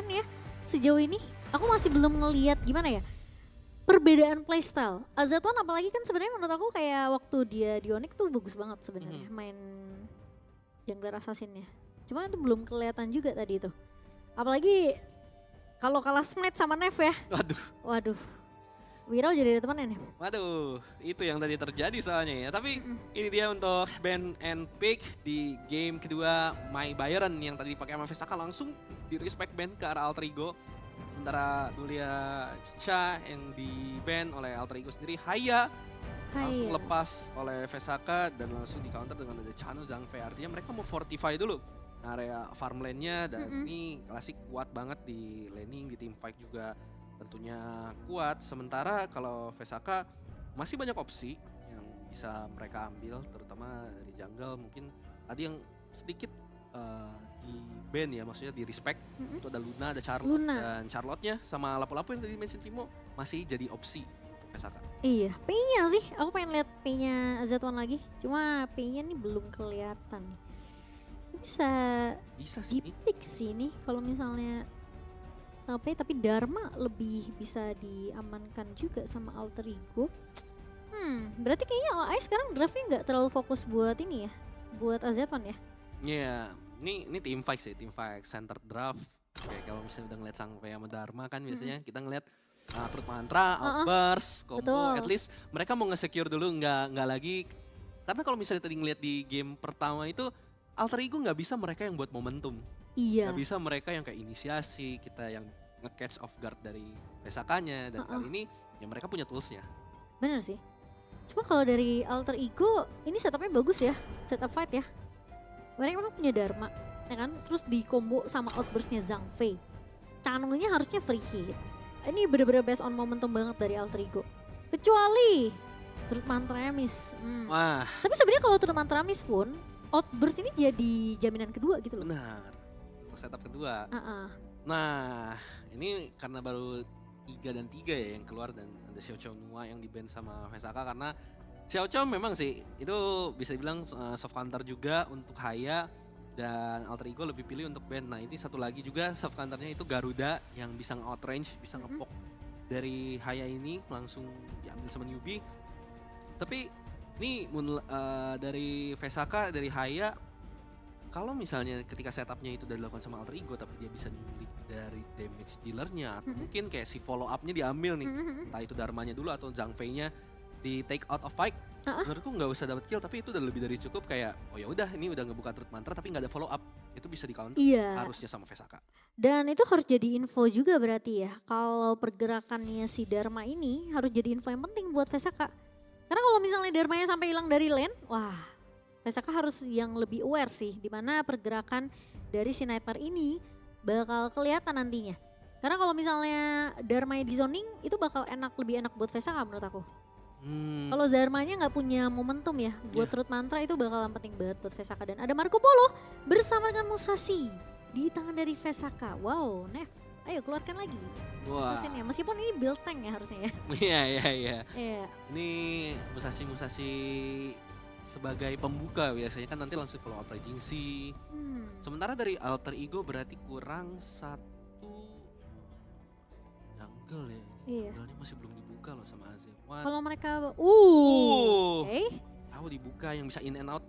ya sejauh ini aku masih belum ngelihat gimana ya perbedaan playstyle. Azatwan apalagi kan sebenarnya menurut aku kayak waktu dia di Onyx tuh bagus banget sebenarnya main jungler assassinnya. Cuma itu belum kelihatan juga tadi itu. Apalagi kalau kalah smite sama Nev ya. Waduh, Waduh. Wirau jadi ada temannya nih. waduh, itu yang tadi terjadi soalnya ya. Tapi ini dia untuk ban and pick di game kedua My Byron yang tadi pakai sama Vesaka langsung di respect ban ke arah Alter Ego. Sementara Dulia Cha yang di ban oleh Alter Ego sendiri, Haya langsung lepas oleh Vesaka dan langsung di counter dengan ada Chano Zhangfei. Artinya mereka mau fortify dulu area farmland-nya dan ini klasik kuat banget di laning, di teamfight juga tentunya kuat. Sementara kalau Vesaka masih banyak opsi yang bisa mereka ambil, terutama dari jungle mungkin tadi yang sedikit di ban ya, maksudnya di respect. Itu ada Luna, ada Charlotte, dan Charlotte-nya sama lapu-lapu yang tadi mention Timo masih jadi opsi untuk Vesaka. Iya, P-nya sih. Aku pengen lihat P-nya Azatwan lagi. Cuma P-nya nih belum kelihatan. Bisa sih di-pick sih nih kalau misalnya sampai, tapi Dharma lebih bisa diamankan juga sama Alter Ego. Berarti kayaknya OAI sekarang draftnya nggak terlalu fokus buat ini ya, buat Azatwan ya? Iya, ini team fight sih, team fight center draft. Kayak kalau misalnya udah ngeliat Sangfei sama Dharma kan biasanya kita ngeliat Truth Mantra, Outburst, combo, at least mereka mau nge-secure dulu, nggak lagi. Karena kalau misalnya tadi ngeliat di game pertama itu, Alter Ego nggak bisa mereka yang buat momentum. Iya. Nggak bisa mereka yang kayak inisiasi, kita yang nge-catch off guard dari Vesakanya. Dan kali ini ya mereka punya toolsnya. Bener sih. Cuma kalau dari Alter Ego, ini setupnya bagus ya, setup fight ya. Mereka memang punya Dharma, ya kan? Terus di combo sama outburstnya Zhangfei. Channelnya harusnya free hit. Ini bener-bener based on momentum banget dari Alter Ego. Kecuali Truth Mantra miss. Wah. Tapi sebenarnya kalau Truth Mantra miss pun, outburst ini jadi jaminan kedua gitu loh. Benar, untuk setup kedua. Nah, ini karena baru 3 dan 3 ya yang keluar dan ada Xiao Chou Nua yang di ban sama Vesaka karena Xiao Chou memang sih itu bisa dibilang soft counter juga untuk Haya dan Alter Ego lebih pilih untuk ban. Nah ini satu lagi juga soft counternya itu Garuda yang bisa nge-outrange, bisa ngepok dari Haya ini langsung diambil sama newbie. Tapi ini dari Vesaka, dari Haya, kalau misalnya ketika setupnya itu udah dilakukan sama Alter Ego tapi dia bisa nyulik dari damage dealernya atau mungkin kayak si follow upnya diambil nih, entah itu Dharmanya dulu atau Zhangfei-nya di take out of fight, menurutku nggak usah dapat kill tapi itu udah lebih dari cukup. Kayak oh ya udah ini udah ngebuka Truth Mantra tapi nggak ada follow up, itu bisa di counter harusnya sama Vesaka. Dan itu harus jadi info juga berarti ya, kalau pergerakannya si Dharma ini harus jadi info yang penting buat Vesaka. Karena kalau misalnya Dharmanya sampai hilang dari lane, wah Vesaka harus yang lebih aware sih di mana pergerakan dari si Nightmare ini bakal kelihatan nantinya. Karena kalau misalnya Dharmanya di zoning itu bakal lebih enak buat Vesaka menurut aku. Kalau Dharmanya nggak punya momentum ya buat Truth Mantra, itu bakalan penting banget buat Vesaka. Dan ada Marco Polo bersama dengan Musashi di tangan dari Vesaka. Wow, Nev, ayo keluarkan lagi. Mesinnya. Meskipun ini build tank ya harusnya ya. Iya. Ini Musashi sebagai pembuka biasanya kan nanti langsung follow up Raging Sea. Sementara dari Alter Ego berarti kurang satu jungle ya. Jungle-nya masih belum dibuka loh sama Azatwan. Kalau mereka tahu dibuka yang bisa in and out.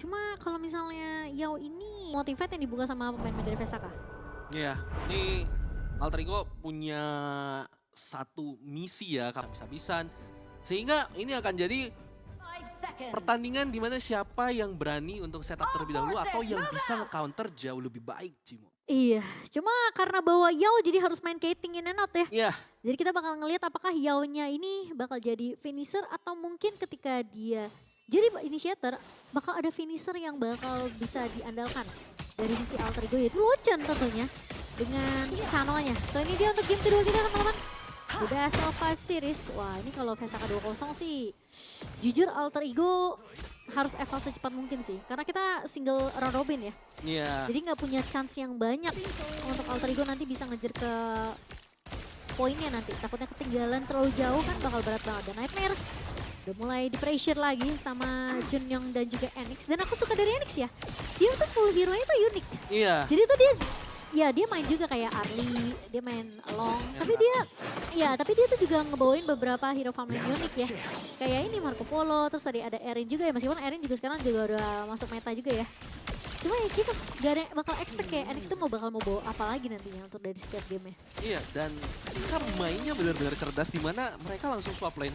Cuma kalau misalnya Yao ini motivate yang dibuka sama pemain dari Vesaka. Iya, ini Alter Ego punya satu misi ya, habis-habisan. Sehingga ini akan jadi pertandingan di mana siapa yang berani untuk setup terlebih dahulu atau yang bisa nge-counter jauh lebih baik, Cimo. Iya, cuma karena bawa Yao jadi harus main Kating in and out ya. Iya. Jadi kita bakal ngelihat apakah Yao-nya ini bakal jadi finisher atau mungkin ketika dia jadi initiator bakal ada finisher yang bakal bisa diandalkan dari sisi Alter Ego, yaitu Lochan tentunya dengan channelnya. So ini dia untuk game kedua kita teman-teman. The Best of 5 Series. Wah ini kalau Vesaka 2-0 sih jujur Alter Ego harus eval secepat mungkin sih. Karena kita single round robin ya. Iya. Jadi nggak punya chance yang banyak untuk Alter Ego nanti bisa ngejar ke poinnya nanti. Takutnya ketinggalan terlalu jauh kan bakal berat banget. Dan Nightmare udah mulai di pressure lagi sama Junyong dan juga Enix. Dan aku suka dari Enix ya. Dia tuh full hero-nya tuh unik. Iya. Jadi tuh dia ya dia main juga kayak Arlie, dia main Long. Ya, Tapi dia tuh juga ngebawain beberapa hero farm lane unik ya. Kayak ini Marco Polo, terus tadi ada Erin juga ya. Meskipun Erin juga sekarang juga udah masuk meta juga ya. Cuma ya kita gak ada yang bakal expect kayak NX itu mau bawa apa lagi nantinya untuk dari setiap game-nya. Iya, dan SK mainnya benar-benar cerdas di mana mereka langsung swap lane.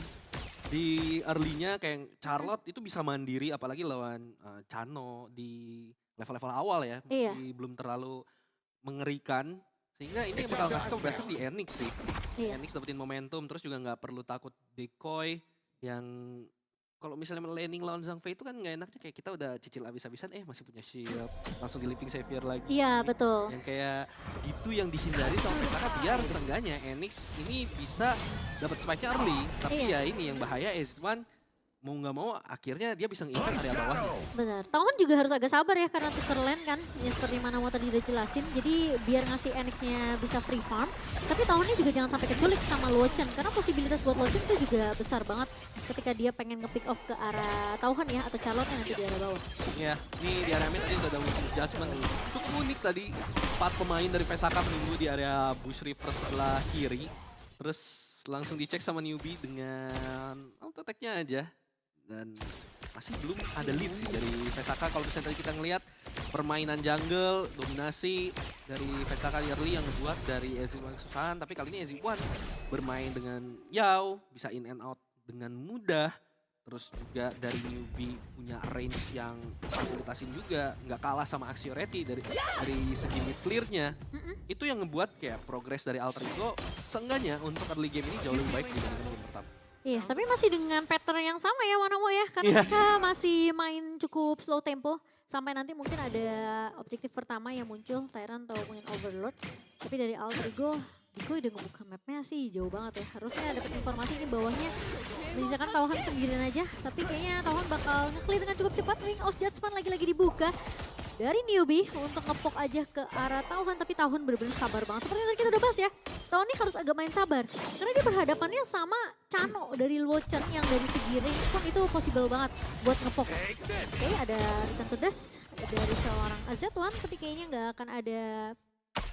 Di early-nya kayak Charlotte itu bisa mandiri apalagi lawan Chano di level-level awal ya. Iya. Belum terlalu mengerikan. Sehingga ini bakal kasih kebebasan di Enix sih. Iya. Enix dapetin momentum terus juga nggak perlu takut decoy yang kalau misalnya laning lawan Zhang Fei itu kan nggak enaknya kayak kita udah cicil abis-abisan masih punya shield langsung di Leaping Savior lagi. Iya betul. Yang kayak gitu yang dihindari sama mereka biar seenggaknya Enix ini bisa dapat spike-nya early. Tapi Iya. ya ini yang bahaya One mau nggak mau akhirnya dia bisa nge-impact area bawahnya. Benar. Tauhan juga harus agak sabar ya karena tuker lane kan. Ya seperti mana mau tadi udah jelasin. Jadi biar ngasih NX-nya bisa free farm. Tapi Tauhannya juga jangan sampai keculik sama Luochen. Karena posibilitas buat Luochen itu juga besar banget. Ketika dia pengen nge-pick off ke arah Tauhan ya. Atau Charlotte nanti di area bawah. Ya, ini di area mid tadi udah ada judgment. Cukup unik tadi. 4 pemain dari PSAK menunggu di area Bush River sebelah kiri. Terus langsung dicek sama newbie dengan auto attack-nya aja. Dan masih belum ada lead sih dari PSAK. Kalau misalnya tadi kita ngelihat permainan jungle, dominasi dari PSAK early yang ngebuat dari SG1 kesusahan. Tapi kali ini SG1 bermain dengan Yao, bisa in and out dengan mudah. Terus juga dari newbie punya range yang fasilitasin juga. Nggak kalah sama Axioreti dari segi mid clear-nya. Itu yang ngebuat kayak progress dari Alter Ego seenggaknya untuk early game ini jauh lebih baik dibandingkan game pertama. Iya, tapi masih dengan pattern yang sama ya Wanamo ya. Karena mereka masih main cukup slow tempo. Sampai nanti mungkin ada objektif pertama yang muncul, Tyrant atau mungkin Overlord. Tapi dari Alter Ego, Diko udah ngebuka mapnya sih jauh banget ya. Harusnya dapat informasi ini bawahnya. Misalkan Tauhan sendirian aja. Tapi kayaknya Tauhan bakal nge-clear dengan cukup cepat. Ring of Judgment lagi-lagi dibuka. Dari newbie untuk ngepok aja ke arah Tauhan, tapi Tauhan bener-bener sabar banget. Seperti yang tadi kita udah bahas ya, Tauhan ini harus agak main sabar. Karena dia berhadapannya sama Chano dari Luochen yang dari segi range pun itu possible banget buat ngepok. Oke, ada return to dash dari seorang AZ1, tapi kayaknya nggak akan ada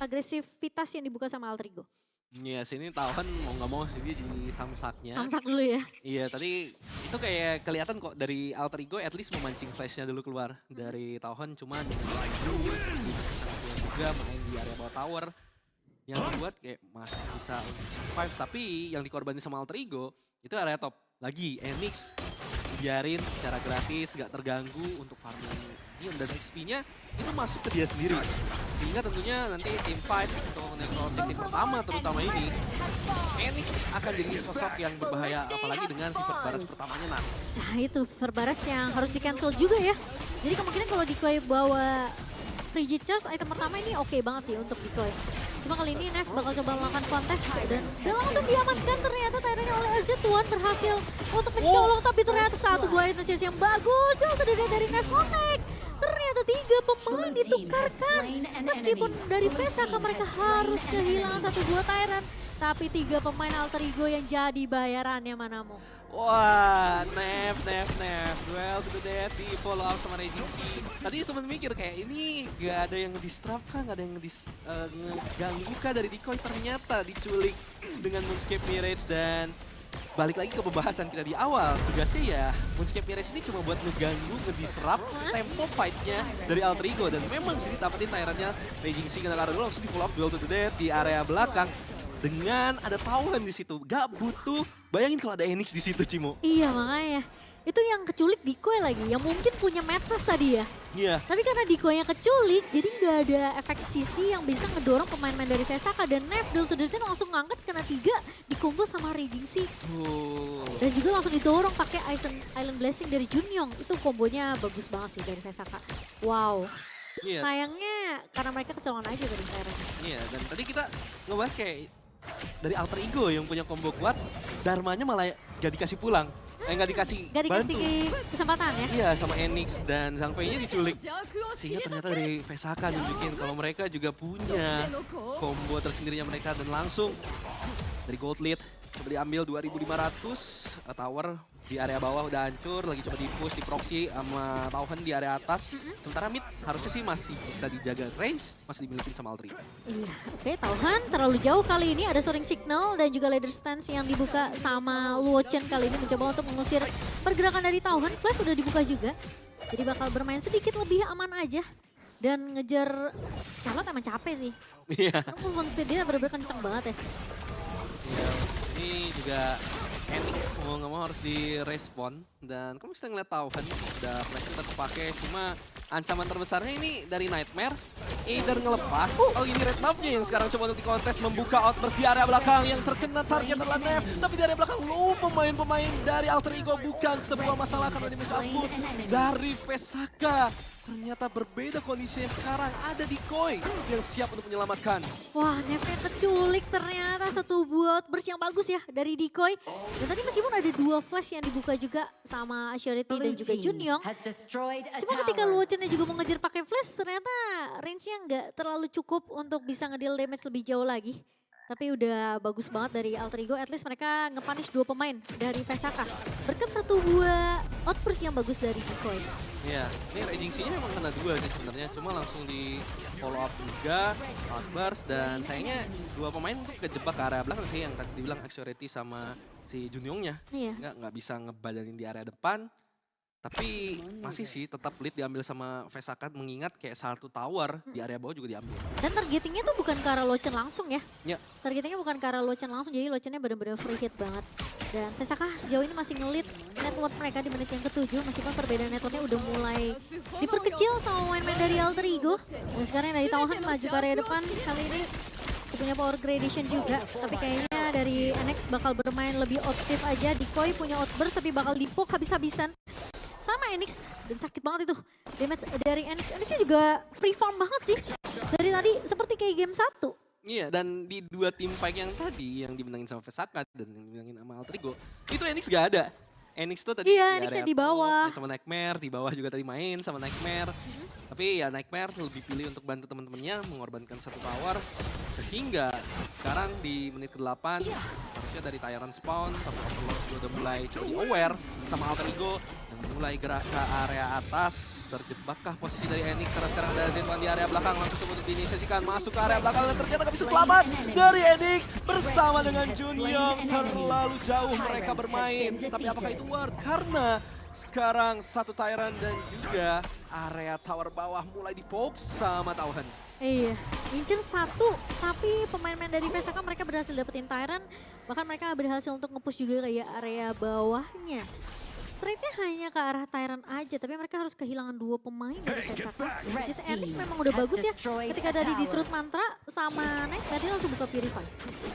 agresivitas yang dibuka sama Alter Ego. Iya, sini Tauhan mau nggak mau sih dia jadi samsaknya. Samsak dulu ya. Iya, tadi itu kayak kelihatan kok dari Alter Ego at least memancing flashnya dulu keluar dari Tauhan, cuma dengan juga main di area bawah tower yang membuat kayak masih bisa survive. Tapi yang dikorbanin sama Alter Ego itu area top lagi. Enix biarin secara gratis, gak terganggu untuk farming Dion dan XP-nya itu masuk ke dia sendiri. Sehingga tentunya nanti tim fight untuk objektif pertama terutama ini, Enix akan jadi sosok yang berbahaya apalagi dengan Fever Barrage pertamanya nanti. Nah itu Fever Barrage yang harus di cancel juga ya. Jadi kemungkinan kalau Decoy bawa Frigid Charge item pertama ini oke banget sih untuk Decoy. Cuma kali ini Nef bakal coba melakukan kontes dan langsung diamankan ternyata Tyrantnya oleh AZ1 berhasil untuk mencolong, tapi ternyata satu buah inisiasi yang bagus. Dan sudah dari Nef Connect. Ternyata 3 pemain ditukarkan. Meskipun dari PSAK mereka harus kehilangan satu buah Tyrant. Tapi 3 pemain Alter Ego yang jadi bayarannya Manamo. Wah, Nef. Duel to the death di follow up sama Raging Sea. Tadi sempat mikir kayak ini gak ada yang nge-disrupt kah, gak ada yang ngeganggu kah dari Decoy. Ternyata diculik dengan Moonscape Mirage dan balik lagi ke pembahasan kita di awal. Tugasnya ya Moonscape Mirage ini cuma buat ngeganggu, ngedisrupt tempo fight-nya dari Alter Ego. Dan memang sih dapetin Tyrant-nya Raging Sea kena dulu langsung di follow up duel to the death di area belakang. Dengan ada Tauhan di situ, gak butuh. Bayangin kalau ada Enix di situ, Cimo. Iya makanya. Itu yang keculik Decoy lagi, yang mungkin punya madness tadi ya. Iya. Tapi karena Decoy yang keculik, jadi nggak ada efek sisi yang bisa ngedorong pemain-pemain dari PSAK. Dan Nef duel to the death langsung ngangkat kena 3, dikombo sama Raging Sea. Dan juga langsung didorong pakai Island Blessing dari Junyong. Itu kombonya bagus banget sih dari PSAK. Wow. Iya. Sayangnya karena mereka kecolongan aja dari Tyrant. Iya, dan tadi kita ngebahas kayak dari Alter Ego yang punya combo kuat, Dharmanya malah gak dikasih pulang. Gak dikasih bantu. Kesempatan ya? Iya, sama Enix dan Zhang Fei-nya diculik. Sehingga ternyata dari PSAK nunjukin kalau mereka juga punya combo tersendirinya mereka. Dan langsung dari Gold Lead coba diambil 2.500. Tower di area bawah udah hancur, lagi coba di-push, di proxy sama Tauhen di area atas. Sementara mid harusnya sih masih bisa dijaga range, masih dimiliki sama Altri. Iya, oke, Tauhen terlalu jauh kali ini, ada soaring signal dan juga ladder stance yang dibuka sama Luo Chen kali ini mencoba untuk mengusir pergerakan dari Tauhen. Flash udah dibuka juga, jadi bakal bermain sedikit lebih aman aja. Dan ngejar Charlotte emang capek sih. Iya. Movement speed dia bener-bener kenceng banget ya. Iya, ini juga Enix mau nggak mau harus direspon. Dan kamu bisa ngeliat Tauhen, udah flash tetap kepake. Cuma ancaman terbesarnya ini dari Nightmare. Either ngelepas, oh ini red buff-nya yang sekarang coba untuk dikontes. Membuka outburst di area belakang yang terkena target adalah Nef. Tapi di area belakang pemain-pemain dari Alter Ego bukan sebuah masalah karena damage output dari Vesaka. Ternyata berbeda kondisinya sekarang, ada Decoy yang siap untuk menyelamatkan. Wah, Nefnya keculik ternyata satu buat outburst yang bagus ya dari Decoy. Dan tadi meskipun ada 2 flash yang dibuka juga sama Assurity dan juga Junyong. Cuma ketika Luo Chen juga mau ngejar pakai flash, ternyata range-nya nggak terlalu cukup untuk bisa ngedeal damage lebih jauh lagi. Tapi udah bagus banget dari Alter Ego, at least mereka nge-punish 2 pemain dari Vesaka. Berkat satu buah outburst yang bagus dari Decoy. Iya, ini Raging-nya memang kena 2 sih sebenarnya, cuma langsung di follow up juga, outburst, dan sayangnya 2 pemain untuk kejebak ke area belakang sih yang tadi dibilang Axurity sama si Junyongnya. Iya. Nggak bisa ngebadanin di area depan. Tapi masih sih tetap lead diambil sama Vesaka mengingat kayak satu tower di area bawah juga diambil. Dan targetingnya tuh bukan ke arah Luo Chen langsung ya. Ya. Targetingnya bukan ke arah Luo Chen langsung, jadi Luo Chen-nya benar-benar free hit banget. Dan Vesaka sejauh ini masih nge-lead network mereka di menit yang ke-7, meskipun perbedaan networknya udah mulai diperkecil sama main-main dari Alter Ego. Dan sekarang dari Tauhen maju ke area depan, kali ini punya power gradation juga. Tapi kayaknya dari NX bakal bermain lebih aktif aja. Decoy punya outburst tapi bakal di-poke habis-habisan. Sama Enix, dan sakit banget itu damage dari Enix. Enixnya juga free farm banget sih. Dari tadi seperti kayak game 1. Iya, dan di 2 team fight yang tadi, yang dimenangin sama Vesaka dan yang dimenangin sama Alter Ego, itu Enix gak ada. Enix tuh tadi Enixnya di bawah. sama Nightmare, di bawah juga tadi main sama Nightmare. Tapi ya Nightmare lebih pilih untuk bantu teman-temannya, mengorbankan satu tower. Sehingga sekarang di menit ke-8, harusnya dari Tyrant Spawn, sama Overlord juga udah mulai coba di-aware sama Alter Ego. Dan mulai gerak ke area atas, terjebakkah posisi dari Enix karena sekarang ada Z1 di area belakang, langsung coba untuk diinisiasikan masuk ke area belakang dan ternyata gak bisa selamat dari Enix bersama dengan Junyong. Terlalu jauh mereka bermain, tapi apakah itu worth? Karena sekarang satu Tyrant dan juga area tower bawah mulai di-poke sama Tauhen. Iya, incer satu, tapi pemain-pemain dari Vesaka mereka berhasil dapetin Tyrant, bahkan mereka berhasil untuk nge-push juga kayak area bawahnya. Trade-nya hanya ke arah Tyrant aja, tapi mereka harus kehilangan 2 pemain dari Vesaka. Which is Enix memang udah bagus ya, ketika dari di Truth Mantra sama Nek tadi langsung buka Purify.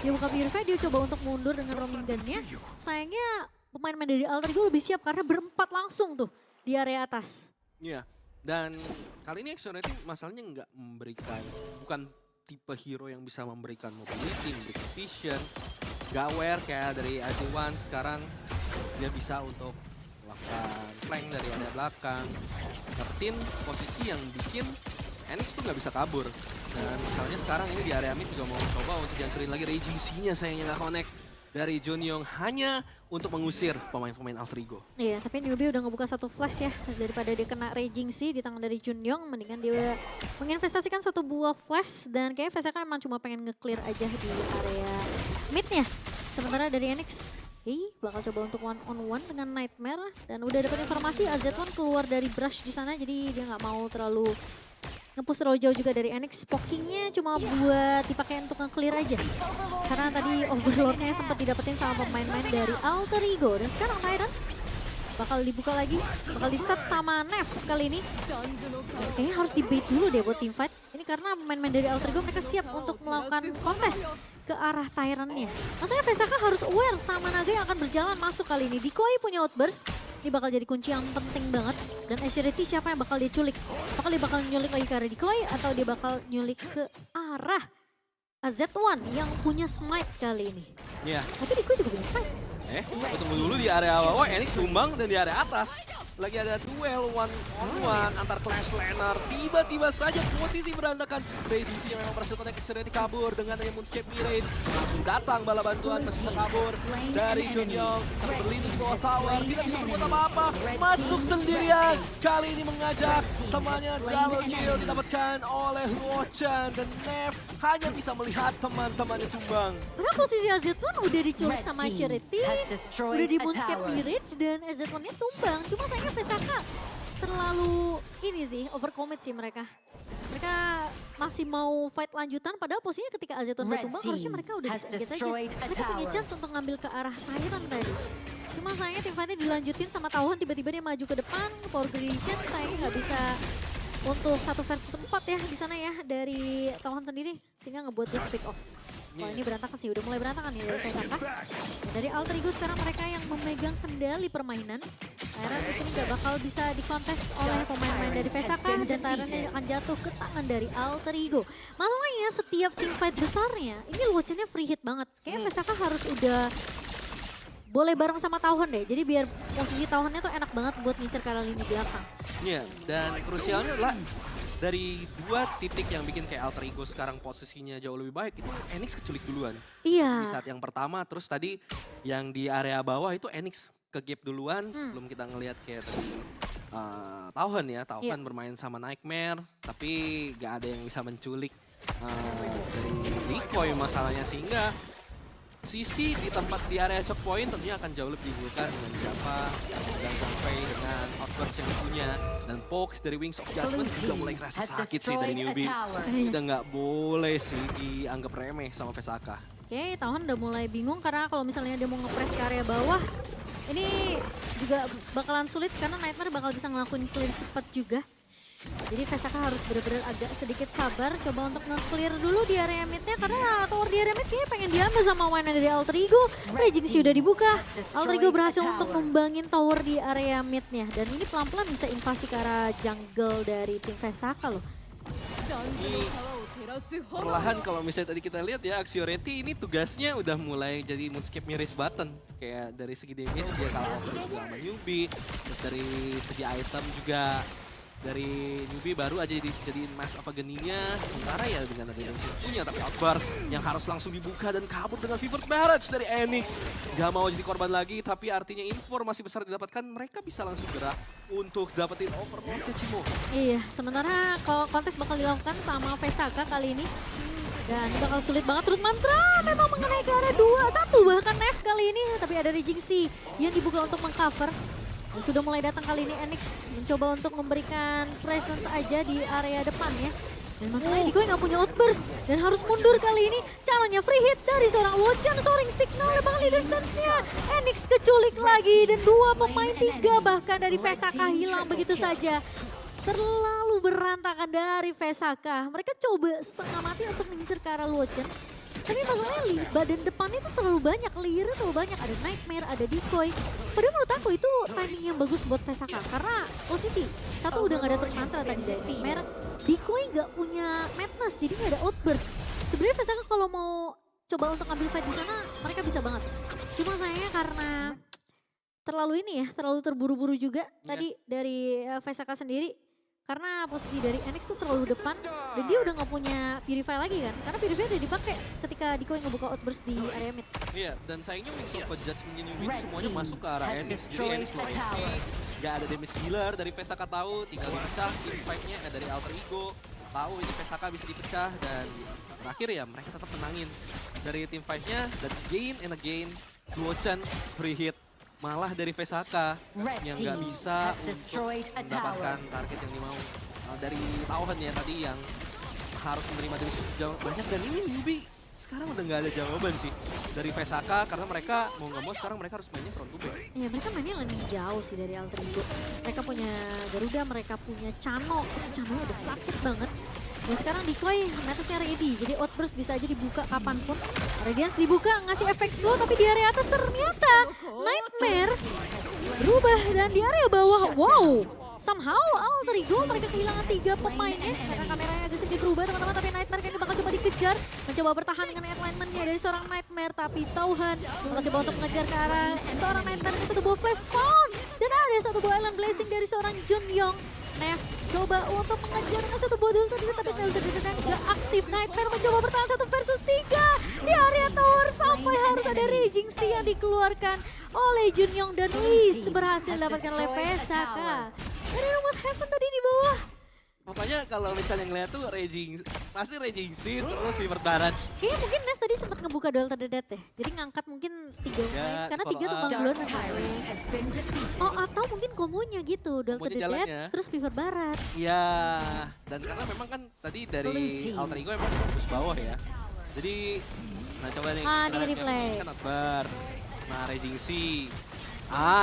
Dia buka Purify, dia coba untuk mundur dengan roaming gun-nya. Sayangnya pemain-pemain dari Alter Ego lebih siap karena berempat langsung tuh di area atas. Iya, dan kali ini Axurity masalahnya nggak memberikan, bukan tipe hero yang bisa memberikan mobility, memberikan vision, gak aware kayak dari AJ1 sekarang dia bisa untuk melakukan flank dari area belakang, ngertiin posisi yang bikin Enix tuh nggak bisa kabur. Dan misalnya sekarang ini di area mid juga mau coba untuk dihancurin lagi Raging-nya sayangnya nggak connect dari Junyong hanya untuk mengusir pemain-pemain Alter Ego. Iya, tapi Newbie udah ngebuka satu flash ya. Daripada dia kena Raging sih di tangan dari Junyong, mendingan dia menginvestasikan satu buah flash. Dan kayaknya Vesaka emang cuma pengen nge-clear aja di area midnya. Sementara dari Enix, bakal coba untuk one on one dengan Nightmare. Dan udah dapat informasi AZ1 keluar dari brush di sana, jadi dia nggak mau terlalu nge-push terlalu jauh juga dari Enix. Pokingnya cuma buat dipakai untuk nge-clear aja. Karena tadi Overlord-nya sempat didapetin sama pemain-pemain dari Alter Ego. Dan sekarang Tyrant bakal dibuka lagi, bakal di-start sama Nef kali ini. Kayaknya harus di-bait dulu deh buat teamfight. Ini karena pemain-pemain dari Alter Ego mereka siap untuk melakukan kontes ke arah Tyrant-nya. Maksudnya Vesaka harus aware sama naga yang akan berjalan masuk kali ini. Decoy punya outburst. Ini bakal jadi kunci yang penting banget. Dan Assurity siapa yang bakal dia culik? Apakah dia bakal nyulik lagi ke arah Decoy atau dia bakal nyulik ke arah AZ1 yang punya smite kali ini? Iya. Tapi Decoy juga punya smite. Tunggu dulu di area bawah, Enix tumbang dan di area atas. lagi ada duel one on one antar Clash Laner. Tiba-tiba saja posisi berantakan. Regisi yang memang berhasil connect Excelsior kabur dengan adanya Moonscape Mirage. Langsung datang bala bantuan masih kabur dari Junyong. Tapi berlindung di bawah tower, tidak bisa berbuat apa-apa. Masuk sendirian. Kali ini mengajak temannya double kill didapatkan oleh Luochan. Dan Nev hanya bisa melihat teman-temannya tumbang. Padahal posisi AZ1 udah diculik sama Shirity, udah di Moonscape Mirage dan AZ1-nya tumbang. Cuma sayangnya Vesaka terlalu ini sih, overcommit sih mereka. Mereka masih mau fight lanjutan padahal posisinya ketika AZ1 udah tumbang harusnya mereka udah disengage aja. Mereka punya chance untuk ngambil ke arah Tyrant tadi. Cuma sayangnya tim fightnya dilanjutin sama Tauhan, tiba-tiba dia maju ke depan, power gradation sayangnya nggak bisa untuk 1 versus 4 ya di sana ya dari Tauhan sendiri sehingga ngebuat dia pick off. Wah ini berantakan sih, udah mulai berantakan nih dari Vesaka. Dari Alter Ego sekarang mereka yang memegang kendali permainan. Tyrant di sini gak bakal bisa dikontes oleh pemain-pemain dari Vesaka dan Tyrantnya akan jatuh ke tangan dari Alter Ego. Masalahnya setiap team fight besarnya, ini Luochannya free hit banget. Kayaknya Vesaka harus udah boleh bareng sama Tauhan deh. Jadi biar posisi Tauhannya tuh enak banget buat ngincer ke arah lini belakang. Iya, dan krusialnya adalah dari 2 titik yang bikin kayak Alter Ego sekarang posisinya jauh lebih baik, itu Enix keculik duluan. Iya. Di saat yang pertama, terus tadi yang di area bawah itu Enix ke gap duluan sebelum kita ngelihat kayak tadi Tauhan ya. Tauhan bermain sama Nightmare, tapi gak ada yang bisa menculik dari Decoy masalahnya, sehingga sisi di tempat di area choke point tentunya akan jauh lebih diunggulkan dengan siapa, dan sampai dengan outburst yang punya, dan Poke dari Wings of Judgment juga mulai ngerasa sakit sih dari newbie. Udah nggak boleh sih dianggap remeh sama Vesaka. Oke, Tauhan udah mulai bingung karena kalau misalnya dia mau nge-press ke area bawah, ini juga bakalan sulit karena Nightmare bakal bisa ngelakuin clear cepat juga. Jadi Vesaka harus benar-benar agak sedikit sabar, coba untuk nge-clear dulu di area mid-nya karena tower di area mid kayaknya pengen diambil sama Wayne dari Alter Ego. Regency udah dibuka, Alter Ego berhasil untuk membangin tower di area mid-nya. Dan ini pelan-pelan bisa invasi ke arah jungle dari tim Vesaka loh. Perlahan kalau misalnya tadi kita lihat ya, Axioreti ini tugasnya udah mulai jadi Moonscape Mirage button. Kayak dari segi damage dia kalah juga sama newbie, terus dari segi item juga dari newbie baru aja dijadiin Mask of Agony-nya. Sementara ya dengan ada yang punya, tapi Outburst yang harus langsung dibuka dan kabur dengan Fever Barrage dari Enix. Gak mau jadi korban lagi, tapi artinya informasi besar didapatkan, mereka bisa langsung gerak untuk dapetin Overlord ke Cimo. Iya, sementara kalau kontes bakal dilakukan sama Vesaka kali ini. Dan bakal sulit banget, Root Mantra memang mengenai ke arah 2-1 bahkan Nev kali ini. Tapi ada Regency yang dibuka untuk mengcover. Dan sudah mulai datang kali ini Enix mencoba untuk memberikan presence aja di area depan ya. Dan masalahnya Decoy nggak punya outburst dan harus mundur kali ini. Calonnya free hit dari seorang Luochan, soaring signal bang leader stance-nya. Enix keculik lagi dan 2 pemain 3 bahkan dari Vesaka hilang begitu saja. Terlalu berantakan dari Vesaka. Mereka coba setengah mati untuk mengincar ke arah Luochan. Tapi masalahnya badan depannya itu terlalu banyak, layernya terlalu banyak. Ada Nightmare, ada Decoy. Padahal menurut aku itu timing yang bagus buat Vesaka. Karena posisi, satu udah gak ada Mantra tadi dari Nightmare. Decoy gak punya Madness, jadi gak ada Outburst. Sebenarnya Vesaka kalau mau coba untuk ambil fight di sana, mereka bisa banget. Cuma sayangnya karena terlalu ini ya, terlalu terburu-buru juga tadi dari Vesaka sendiri. Karena posisi dari Enix tuh terlalu depan dan dia udah gak punya Purify lagi kan. Karena Purify udah dipakai ketika Decoy ngebuka outburst di area mid. Iya, dan sayangnya Wings of Judgment newbie semuanya masuk ke arah Enix. Jadi Enix low HP, gak ada damage dealer dari Vesaka tahu, tinggal dipecah. Team fight-nya dari Alter Ego tahu ini Vesaka bisa dipecah dan terakhir ya mereka tetap menangin dari team fight-nya. Dan again and again Luochan free hit. Malah dari Vesaka yang nggak bisa untuk mendapatkan target yang dimau. Dari Tauhan ya tadi yang harus menerima dari jauh banyak, dan ini newbie sekarang udah nggak ada jawaban sih dari Vesaka karena mereka mau nggak mau sekarang mereka harus mainnya front to back. Iya, mereka mainnya lebih jauh sih dari Alter Ego. Mereka punya Garuda, mereka punya Chano. Chano udah sakit banget. Dan sekarang Decoy Matesnya ready, jadi outburst bisa aja dibuka kapanpun. Radiance dibuka, ngasih efek slow, tapi di area atas ternyata Nightmare berubah. Dan di area bawah, wow, somehow Alter Ego mereka kehilangan 3 pemainnya. Karena kameranya agak sedikit berubah teman-teman, tapi Nightmare kayaknya bakal coba di dikejar, mencoba bertahan dengan alignment-nya dari seorang Nightmare, tapi Tauhan mencoba untuk mengejar ke arah seorang Nightmare dengan satu buah flash spawn. Dan ada satu buah Island Blazing dari seorang Junyong. Nef coba untuk mengejar dengan satu buah dulu tadi, tapi Elder gak aktif. Nightmare mencoba bertahan 1 versus 3 di area tower sampai harus ada Raging Sea yang dikeluarkan oleh Junyong dan Whis berhasil dapatkan oleh Pesaka. Ini what happened tadi di bawah? Pokoknya kalau misalnya ngeliat tuh pasti Raging Sea terus Fever Barrage. Kayaknya mungkin Nef tadi sempat ngebuka duel terdedet deh. Jadi ngangkat mungkin 3 main, karena 3 tumbang duluan. Oh atau mungkin komonya gitu, duel terdedet terus Fever Barat. Iya, dan karena memang kan tadi dari Alter Ego emang fokus bawah ya. Jadi, nah coba nih. Ini replay. Kan Outburst, nah Raging Sea.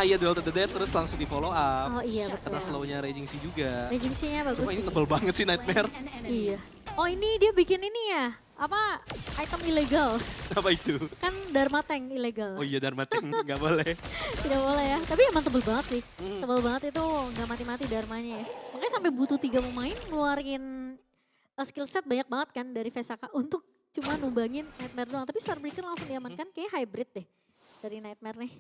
Iya duel to the death terus langsung di follow up. Oh iya betul. Terus slownya Raging Sea juga. Raging Sea-nya bagus. Cuma ini tebel banget sih Nightmare. Iya. Oh ini dia bikin ini ya, apa item ilegal. Apa itu? Kan Dharma Tank ilegal. Oh iya Dharma Tank nggak boleh. Tidak boleh ya, tapi emang tebel banget sih. Tebel banget itu nggak mati-mati Dharmanya ya. Makanya sampai butuh 3 pemain ngeluarin skill set banyak banget kan dari Vesaka untuk cuma numbangin Nightmare doang. Tapi Starbreaker langsung diamankan, kayak hybrid deh dari Nightmare nih.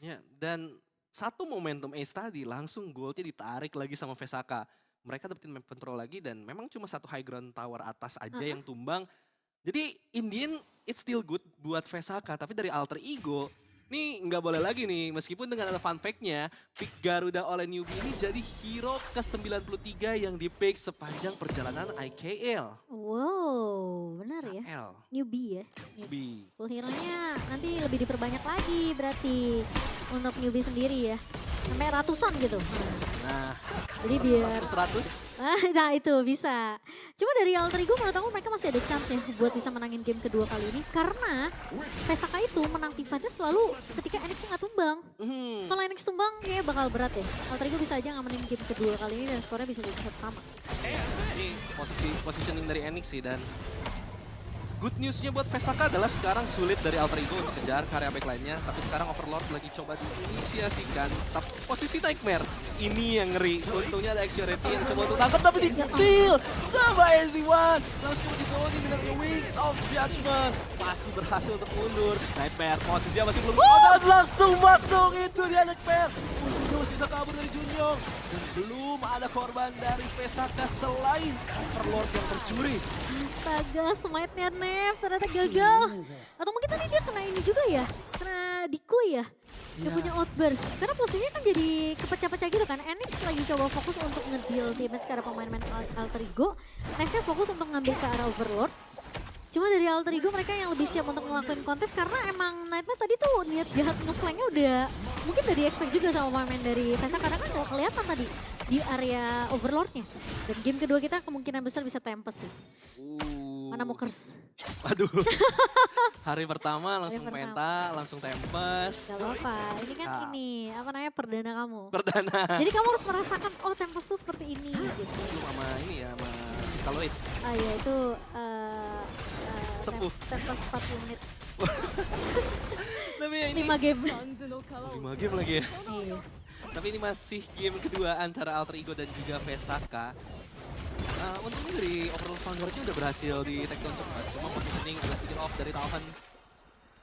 Ya, dan satu momentum Ace tadi langsung goldnya ditarik lagi sama Vesaka. Mereka dapetin map control lagi dan memang cuma satu high ground tower atas aja yang tumbang. Jadi in the end it's still good buat Vesaka, tapi dari Alter Ego nih nggak boleh lagi nih, meskipun dengan ada fun fact-nya, pick Garuda oleh newbie ini jadi hero ke-93 yang di-pick sepanjang perjalanan IKL. Wow, benar ya. Newbie ya. Newbie. Full hero-nya nanti lebih diperbanyak lagi berarti untuk newbie sendiri ya. Sampai ratusan gitu. Nah, jadi biar 100. Nah itu bisa. Cuma dari Alter Ego menurut aku mereka masih ada chance ya buat bisa menangin game kedua kali ini. Karena Vesaka itu menang team fight-nya selalu ketika NX nggak tumbang. Kalau NX tumbang kayaknya bakal berat ya. Alter Ego bisa aja ngamenin game kedua kali ini dan skornya bisa jadi sama. Ini positioning dari NX sih, dan good news-nya buat Vesaka adalah sekarang sulit dari Alter Ego untuk kejar karya backline-nya. Tapi sekarang Overlord lagi coba diinisiasikan. Tapi posisi Nightmare ini yang ngeri. Untungnya ada Exority yang coba untuk tangkap tapi di-kill sama SZ1. Langsung dizonin dengan the Wings of Judgment. Masih berhasil untuk mundur. Nightmare posisinya masih belum dan langsung masuk itu dia Nightmare. Ujung bisa kabur dari Junyong. Dan belum ada korban dari Vesaka selain Overlord yang tercuri. Astaga, smite-nya Nef ternyata gagal. Atau mungkin tadi dia kena ini juga ya, kena Dikui ya. Dia punya outburst. Karena posisinya kan jadi kepecah-pecah gitu kan. Enix lagi coba fokus untuk nge-deal damage ke arah pemain-pemain Alter Ego. Nefnya fokus untuk ngambil ke arah Overlord. Cuma dari Alter Ego mereka yang lebih siap untuk ngelakuin kontes karena emang Nightmare tadi tuh niat jahat nge-flanknya udah mungkin udah di-expect juga sama pemain dari Vesaka karena kan gak kelihatan tadi di area Overlordnya. Dan game kedua kita kemungkinan besar bisa tempest sih. Mana mau curse? Aduh, hari pertama langsung penta, langsung tempest. Gak apa-apa, ini kan ini apa namanya perdana kamu. Perdana. Jadi kamu harus merasakan oh tempest tuh seperti ini gitu. Belum sama ini ya, sama Scaloid. Iya itu Sembuh. tempest 40 menit. Tapi ini 5 game. 5 game lagi ya. Iya. Tapi ini masih game kedua antara Alter Ego dan juga Vesaka. Untungnya dari Overlord Vanguard udah berhasil di take down cepat. Cuma positioning agak sedikit off dari Tauhan.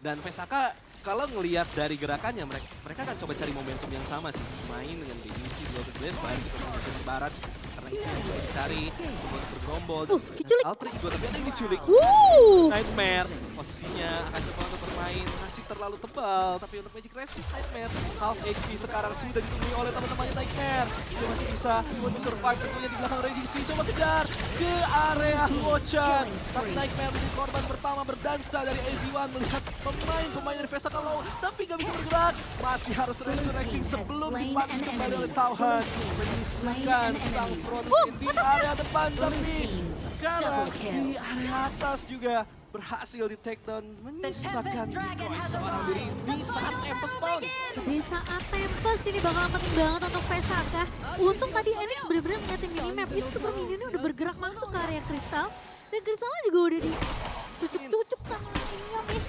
Dan Vesaka kalau ngelihat dari gerakannya mereka akan coba cari momentum yang sama sih. Main dengan Raging Dual to Blade, baik itu di barat. Karena itu yang juga dicari, semua bergerombol. Diculik. Alter Ego tapi ada yang diculik. Nightmare posisinya akan coba untuk bermain. Masih terlalu tebal, tapi untuk Magic Resist Nightmare half HP sekarang sudah ditemui oleh teman-temannya Nightmare. Dia masih bisa untuk survive tentunya di belakang Raging Sea. Coba kejar ke area Watchan. Tapi Nightmare menjadi korban pertama berdansa dari AZ1 melihat pemain dari Vesaka low, tapi gak bisa bergerak. Masih harus resurrecting sebelum dipanis kembali oleh Tauhan. Menyisakan sang front di area depan, tapi sekarang di area atas juga berhasil di take down, menyisakan decoy seorang diri di saat tempest spawn. Di saat tempest ini bakal penting banget untuk Vesaka. Untung tadi Enix bener-bener ngeliatin minimap, itu super minionnya udah bergerak masuk ke area kristal. Dan kristalnya juga udah dicucuk-cucuk sama Inyam nih.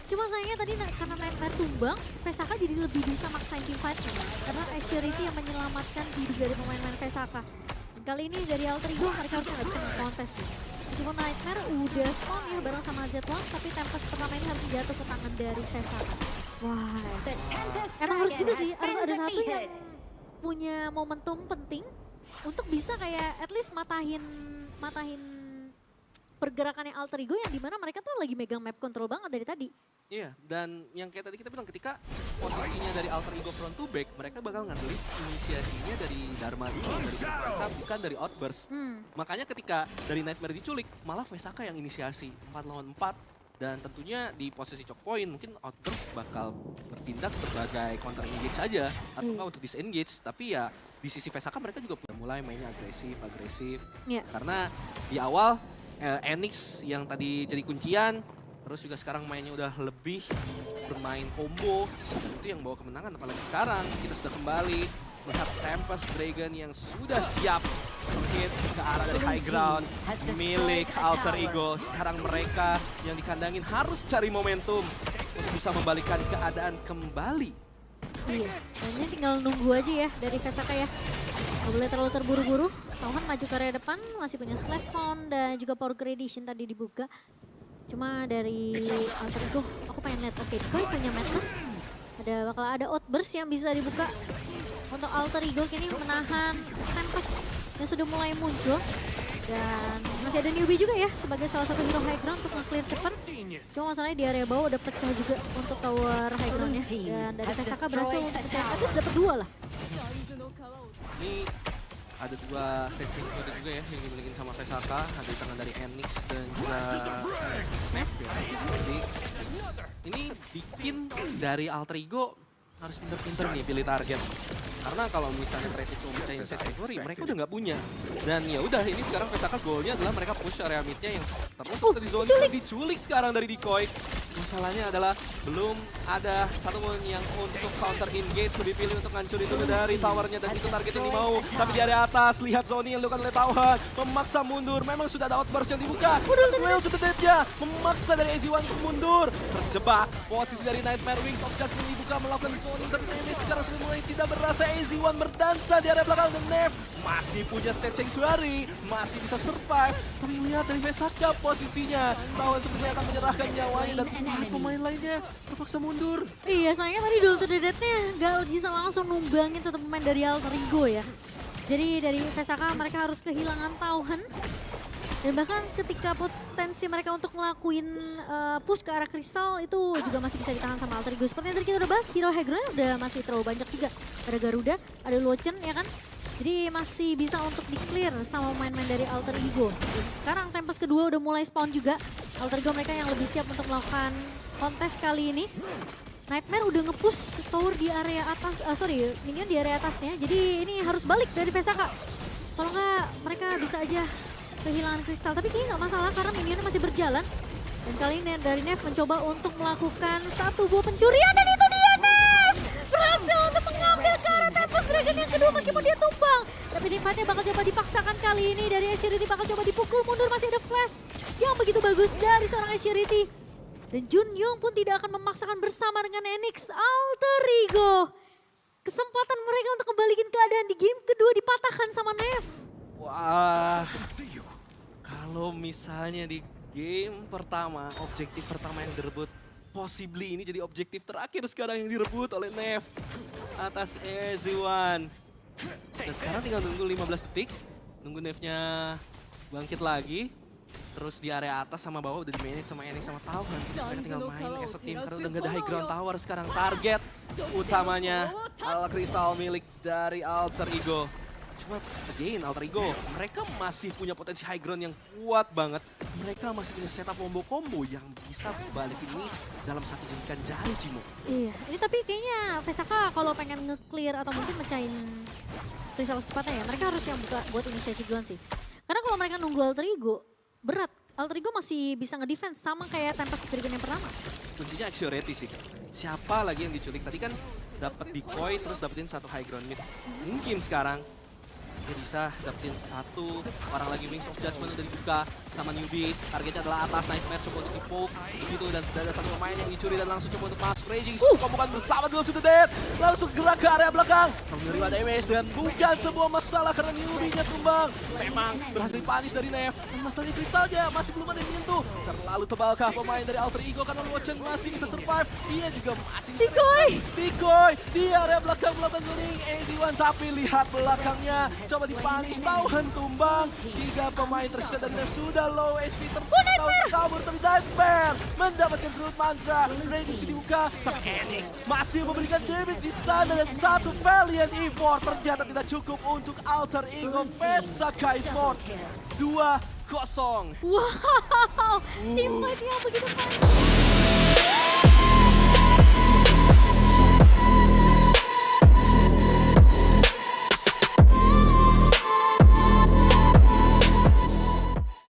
Cuma sayangnya tadi karena Nightmare tumbang, Vesaka jadi lebih bisa maksain team fight karena Exority yang menyelamatkan diri dari pemain-pemain Vesaka. Dan kali ini dari Alter Ego mereka harusnya nggak bisa nge-contest sih. Meskipun Nightmare udah spawn ya bareng sama Z1, tapi Tempest pertama ini harus jatuh ke tangan dari Vesaka. Wah, emang harus gitu sih, harus ada satu yang punya momentum penting untuk bisa kayak at least matahin pergerakannya Alter Ego yang dimana mereka tuh lagi megang map control banget dari tadi. Iya, dan yang kayak tadi kita bilang ketika posisinya dari Alter Ego front to back, mereka bakal ngandelin inisiasinya dari Dharma dulu, dari mereka bukan dari Outburst. Makanya ketika dari Nightmare diculik, malah Vesaka yang inisiasi 4 lawan 4. Dan tentunya di posisi choke point mungkin Outburst bakal bertindak sebagai counter engage saja atau enggak untuk disengage. Tapi ya di sisi Vesaka mereka juga udah mulai mainnya agresif. Karena di awal Enix yang tadi jadi kuncian, terus juga sekarang mainnya udah lebih bermain combo, dan itu yang bawa kemenangan. Apalagi sekarang kita sudah kembali melihat Tempest Dragon yang sudah siap hit ke arah dari high ground milik Alter Ego. Sekarang mereka yang dikandangin harus cari momentum untuk bisa membalikkan keadaan kembali. Iya, dan ini tinggal nunggu aja ya dari Vesaka ya. Gak boleh terlalu terburu-buru. Tauhan maju ke area depan, masih punya Splash Phone dan juga Power Gradation tadi dibuka. Cuma dari Alter Ego, aku pengen lihat oke, Koi punya Madness. Bakal ada Outburst yang bisa dibuka. Untuk Alter Ego kini menahan Tempest yang sudah mulai muncul. Dan masih ada newbie juga ya sebagai salah satu hero high ground untuk nge-clear cepat. Cuma masalahnya di area bawah udah pecah juga untuk tower high groundnya. Dan dari Vesaka berhasil untuk at least dapat 2 lah. Ini ada 2 set juga ya yang dimiliki sama Vesaka. Ada di tangan dari Enix dan juga Nev ya. Jadi ini bikin dari Alter Ego harus pinter-pinter nih pilih target. Karena kalau misalnya trade cuma mecahin set Victory, mereka udah nggak punya. Dan ya udah ini sekarang Vesaka goalnya adalah mereka push area midnya yang terus dari zone diculik sekarang dari Decoy. Masalahnya adalah belum ada satu yang untuk counter engage, lebih pilih untuk ngancurin dulu dari towernya dan itu target yang dimau. Tapi di area atas lihat Zoni yang dilakukan oleh Tauhan memaksa mundur. Memang sudah ada outburst yang dibuka. Well to the dead-nya memaksa dari AZ1 untuk mundur. Terjebak posisi dari Nightmare Wings, objek yang dibuka melakukan zoning tapi damage sekarang sudah mulai tidak berasa. AZ1 berdansa di area belakang dan Nev masih punya set Sanctuary, masih bisa survive. Tapi lihat dari Vesaka posisinya, Tauhan sepertinya akan menyerahkan nyawanya dan pemain lainnya terpaksa mundur. Iya, sayangnya tadi Duel to the Dead-nya gak bisa langsung numbangin tetap pemain dari Alter Ego ya. Jadi dari Vesaka mereka harus kehilangan Tauhan. Dan bahkan ketika potensi mereka untuk ngelakuin push ke arah kristal itu juga masih bisa ditahan sama Alter Ego. Seperti yang tadi kita udah bahas, hero high ground udah masih terlalu banyak juga. Ada Garuda, ada Lochen ya kan. Jadi masih bisa untuk di-clear sama main-main dari Alter Ego. Dan sekarang Tempest kedua udah mulai spawn juga. Alter Ego mereka yang lebih siap untuk melakukan kontes kali ini. Nightmare udah nge-push tower di area atas, minion di area atasnya. Jadi ini harus balik dari Vesaka. Kalau nggak mereka bisa aja kehilangan kristal, tapi kayaknya nggak masalah karena minionnya masih berjalan. Dan kali ini dari Nev mencoba untuk melakukan satu buah pencurian dan itu dia Nev! Berhasil untuk mengambil ke arah Tempest Dragon yang kedua meskipun dia tumbang. Tapi Teamfight-nya bakal coba dipaksakan kali ini dari Asherity bakal coba dipukul mundur, masih ada flash yang begitu bagus dari seorang Asherity. Dan Junyong pun tidak akan memaksakan bersama dengan Enix. Alter Ego. Kesempatan mereka untuk kembalikan keadaan di game kedua dipatahkan sama Nev. Wah, kalau misalnya di game pertama, objektif pertama yang direbut, possibly ini jadi objektif terakhir sekarang yang direbut oleh Nev atas AZ1. Dan sekarang tinggal nunggu 15 detik, nunggu Nevnya bangkit lagi. Terus di area atas sama bawah udah di-manage sama Enix sama Tauhan. Mereka tinggal main as a team karena udah gak ada high ground tower sekarang. Target utamanya Crystal milik dari Alter Ego. Cuma again Alter Ego, mereka masih punya potensi high ground yang kuat banget. Mereka masih punya setup combo-combo yang bisa balikin ini dalam satu jentikan jari, Cimo. Iya, ini tapi kayaknya Vesaka kalau pengen nge-clear atau mungkin mecahin kristal secepatnya ya, mereka harus yang buka buat inisiasi duluan sih. Karena kalau mereka nunggu Alter Ego, berat. Alter Ego masih bisa nge-defense sama kayak Tempest Dragon yang pertama. Kuncinya Axoreti sih. Siapa lagi yang diculik? Tadi kan dapat decoy terus dapetin satu high ground mid. Mungkin sekarang dia bisa dapetin satu orang lagi Wings of Judgment udah dibuka sama newbie. Targetnya adalah atas, Nightmare coba untuk di-poke begitu, dan sudah ada satu pemain yang dicuri dan langsung coba untuk masuk. Raging bukan bersama Duel to the Dead, langsung gerak ke area belakang menerima damage dan bukan sebuah masalah karena newbie-nya tumbang. Memang berhasil dipanis dari Nev, dan masalahnya kristalnya masih belum ada yang menyentuh. Terlalu tebalkah pemain dari Alter Ego karena Luochen masih bisa survive, dia juga masih Decoy di area belakang melakukan healing AD1, tapi lihat belakangnya coba dipanis, Tauhan tumbang. 3 pemain tersisa dari Nev sudah low HP, kabur, tapi Nightmare mendapatkan Truth Mantra. Raging dibuka, tapi Enix masih memberikan damage di sana, dan satu Valiant Effort ternyata tidak cukup untuk Alter Ego. Pesaka Esports 2-0. Wow, teamfight yang begitu panas.